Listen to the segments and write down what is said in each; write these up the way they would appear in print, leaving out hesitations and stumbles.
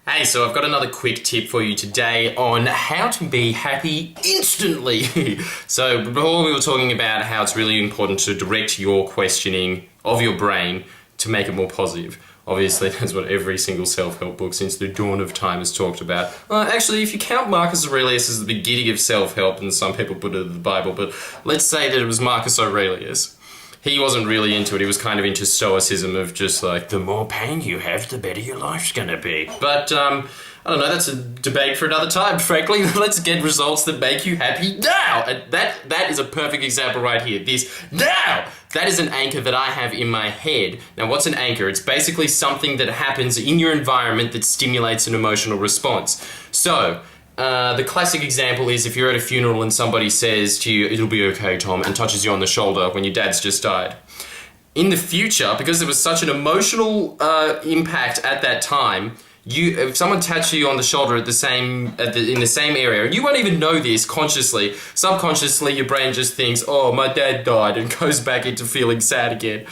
Hey, so I've got another quick tip for you today on how to be happy instantly. So before we were talking about how it's really important to direct your questioning of your brain to make it more positive. Obviously, that's what every single self-help book since the dawn of time has talked about. Actually, if you count Marcus Aurelius as the beginning of self-help, and some people put it in the Bible, but let's say that it was Marcus Aurelius. He wasn't really into it. He was kind of into stoicism of just like, the more pain you have, the better your life's gonna be. But, I don't know, that's a debate for another time, frankly. Let's get results that make you happy now! And that is a perfect example right here. This now! That is an anchor that I have in my head. Now, what's an anchor? It's basically something that happens in your environment that stimulates an emotional response. So, the classic example is if you're at a funeral and somebody says to you, "It'll be okay, Tom," and touches you on the shoulder when your dad's just died. In the future, because there was such an emotional impact at that time, if someone taps you on the shoulder in the same area, and you won't even know this consciously, subconsciously your brain just thinks, "Oh, my dad died," and goes back into feeling sad again.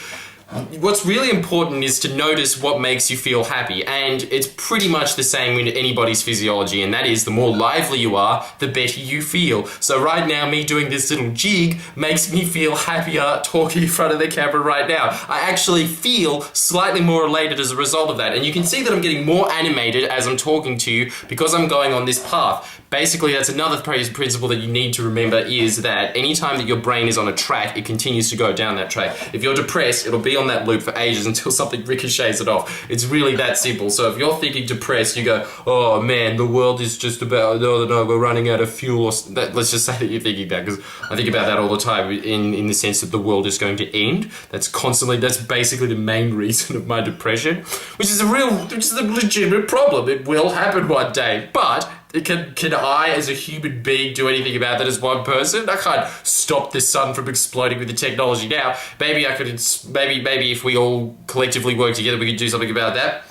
What's really important is to notice what makes you feel happy, and it's pretty much the same in anybody's physiology, and that is the more lively you are, the better you feel. So right now, me doing this little jig makes me feel happier talking in front of the camera right now. I actually feel slightly more elated as a result of that, and you can see that I'm getting more animated as I'm talking to you because I'm going on this path. Basically, that's another principle that you need to remember is that anytime that your brain is on a track, it continues to go down that track. If you're depressed, it'll be on that loop for ages until something ricochets it off. It's really that simple. So if you're thinking depressed, you go, "Oh man, the world is just about, no, we're running out of fuel." Let's just say that you're thinking that, because I think about that all the time in the sense that the world is going to end. That's basically the main reason of my depression, which is a legitimate problem. It will happen one day, but can I, as a human being, do anything about that as one person? I can't stop the sun from exploding with the technology now. Maybe I could, maybe if we all collectively work together, we could do something about that.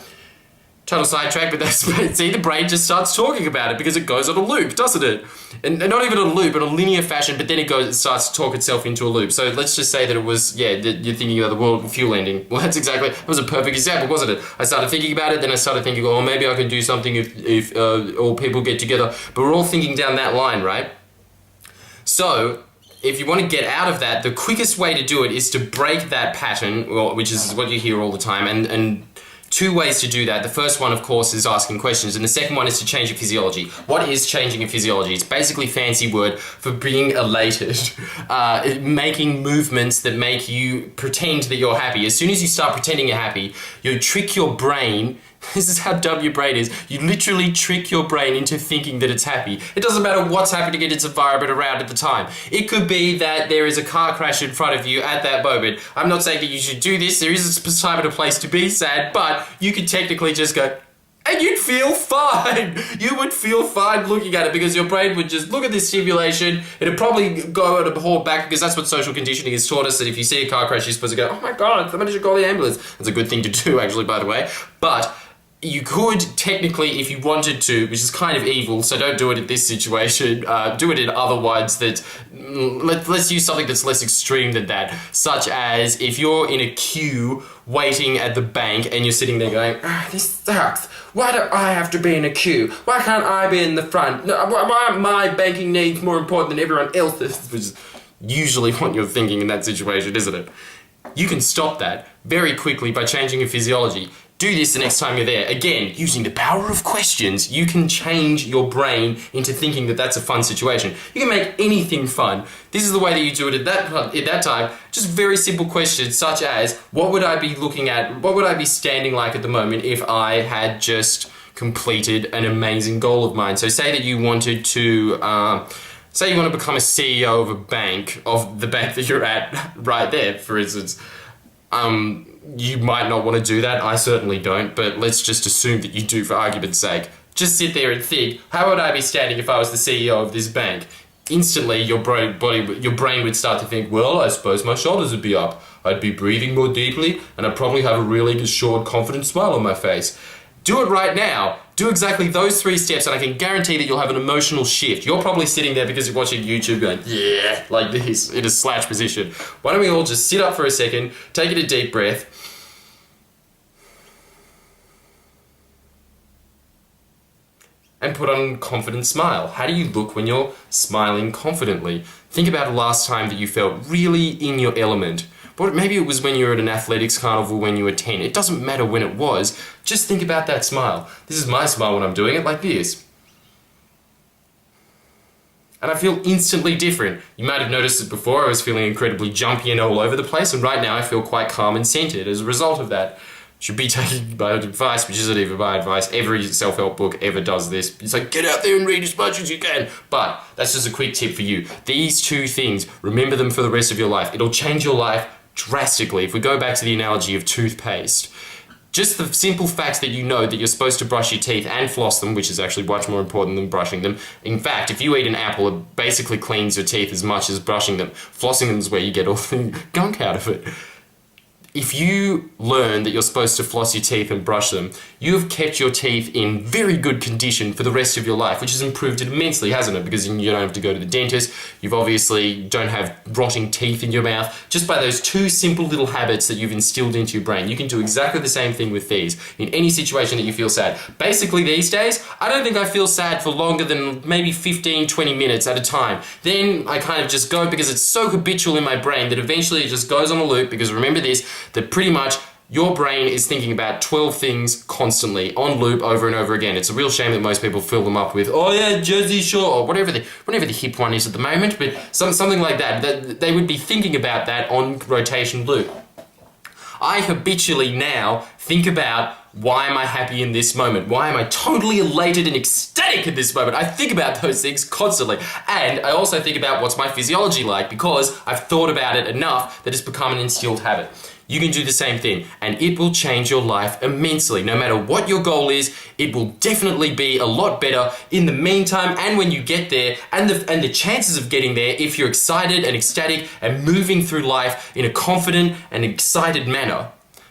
Total sidetrack, but see, the brain just starts talking about it because it goes on a loop, doesn't it? And not even a loop, in a linear fashion, but then it starts to talk itself into a loop. So let's just say that it was, that you're thinking about the world fuel ending. Well, that was a perfect example, wasn't it? I started thinking about it, then I started thinking, oh, maybe I can do something if all people get together. But we're all thinking down that line, right? So, if you want to get out of that, the quickest way to do it is to break that pattern, which is what you hear all the time, and two ways to do that. The first one, of course, is asking questions, and the second one is to change your physiology. What is changing your physiology? It's basically a fancy word for being elated, making movements that make you pretend that you're happy. As soon as you start pretending you're happy, you trick your brain. This is how dumb your brain is. You literally trick your brain into thinking that it's happy. It doesn't matter what's happening in its environment around at the time. It could be that there is a car crash in front of you at that moment. I'm not saying that you should do this. There is a time and a place to be sad, but you could technically just go, and you'd feel fine. You would feel fine looking at it because your brain would just look at this stimulation. It'd probably go and hold back because that's what social conditioning has taught us, that if you see a car crash, you're supposed to go, "Oh my God, somebody should call the ambulance." That's a good thing to do, actually, by the way. But you could technically, if you wanted to, which is kind of evil, so don't do it in this situation, do it in other ones that, let's use something that's less extreme than that, such as if you're in a queue waiting at the bank and you're sitting there going, "This sucks. Why do I have to be in a queue? Why can't I be in the front? Why are my banking needs more important than everyone else's?" Which is usually what you're thinking in that situation, isn't it? You can stop that very quickly by changing your physiology. Do this the next time you're there. Again, using the power of questions, you can change your brain into thinking that that's a fun situation. You can make anything fun. This is the way that you do it at that time. Just very simple questions such as, what would I be looking at? What would I be standing like at the moment if I had just completed an amazing goal of mine? So say that you wanted to, say you want to become a CEO of the bank that you're at right there, for instance. You might not want to do that. I certainly don't, but let's just assume that you do for argument's sake. Just sit there and think, how would I be standing if I was the CEO of this bank? Instantly, your brain would start to think, well, I suppose my shoulders would be up. I'd be breathing more deeply, and I'd probably have a really assured, confident smile on my face. Do it right now. Do exactly those 3 steps, and I can guarantee that you'll have an emotional shift. You're probably sitting there because you're watching YouTube going, yeah, like this, in a slouch position. Why don't we all just sit up for a second, take a deep breath, and put on a confident smile. How do you look when you're smiling confidently? Think about the last time that you felt really in your element. But maybe it was when you were at an athletics carnival when you were 10. It doesn't matter when it was. Just think about that smile. This is my smile when I'm doing it, like this. And I feel instantly different. You might have noticed it before. I was feeling incredibly jumpy and all over the place, and right now I feel quite calm and centered as a result of that. Should be taking my advice, which isn't even my advice. Every self-help book ever does this. It's like, get out there and read as much as you can. But that's just a quick tip for you. These two things, remember them for the rest of your life. It'll change your life drastically. If we go back to the analogy of toothpaste, just the simple fact that you know that you're supposed to brush your teeth and floss them, which is actually much more important than brushing them. In fact, if you eat an apple, it basically cleans your teeth as much as brushing them. Flossing them is where you get all the gunk out of it. If you learn that you're supposed to floss your teeth and brush them, you have kept your teeth in very good condition for the rest of your life, which has improved it immensely, hasn't it? Because you don't have to go to the dentist, you've obviously don't have rotting teeth in your mouth. Just by those two simple little habits that you've instilled into your brain, you can do exactly the same thing with these in any situation that you feel sad. Basically these days, I don't think I feel sad for longer than maybe 15, 20 minutes at a time. Then I kind of just go because it's so habitual in my brain that eventually it just goes on a loop, because remember this, that pretty much your brain is thinking about 12 things constantly, on loop, over and over again. It's a real shame that most people fill them up with, oh yeah, Jersey Shore, or whatever the hip one is at the moment, but something like that they would be thinking about that on rotation loop. I habitually now think about, why am I happy in this moment? Why am I totally elated and ecstatic in this moment? I think about those things constantly. And I also think about what's my physiology like, because I've thought about it enough that it's become an instilled habit. You can do the same thing, and it will change your life immensely. No matter what your goal is, it will definitely be a lot better in the meantime and when you get there, and the chances of getting there, if you're excited and ecstatic and moving through life in a confident and excited manner.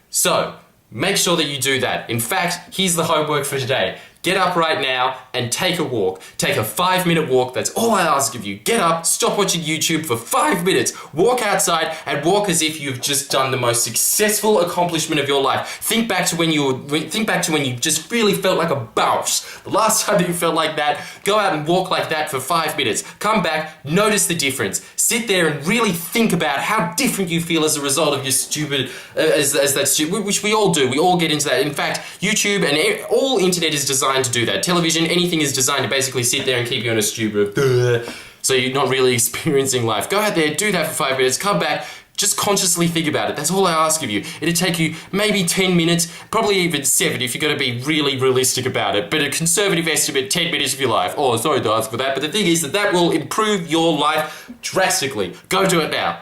So, make sure that you do that. In fact, here's the homework for today. Get up right now and take a walk. Take a 5-minute walk. That's all I ask of you. Get up, stop watching YouTube for 5 minutes, walk outside, and walk as if you've just done the most successful accomplishment of your life. Think back to when you just really felt like a boss. The last time that you felt like that, go out and walk like that for 5 minutes. Come back, notice the difference. Sit there and really think about how different you feel as a result of your stupid, which we all do. We all get into that. In fact, YouTube and all internet is designed to do that. Television, anything is designed to basically sit there and keep you in a stupid, so you're not really experiencing life. Go out there, do that for 5 minutes, come back, just consciously think about it. That's all I ask of you. It'll take you maybe 10 minutes, probably even 7 if you're going to be really realistic about it. But a conservative estimate, 10 minutes of your life. Oh, sorry to ask for that, but the thing is that will improve your life drastically. Go do it now.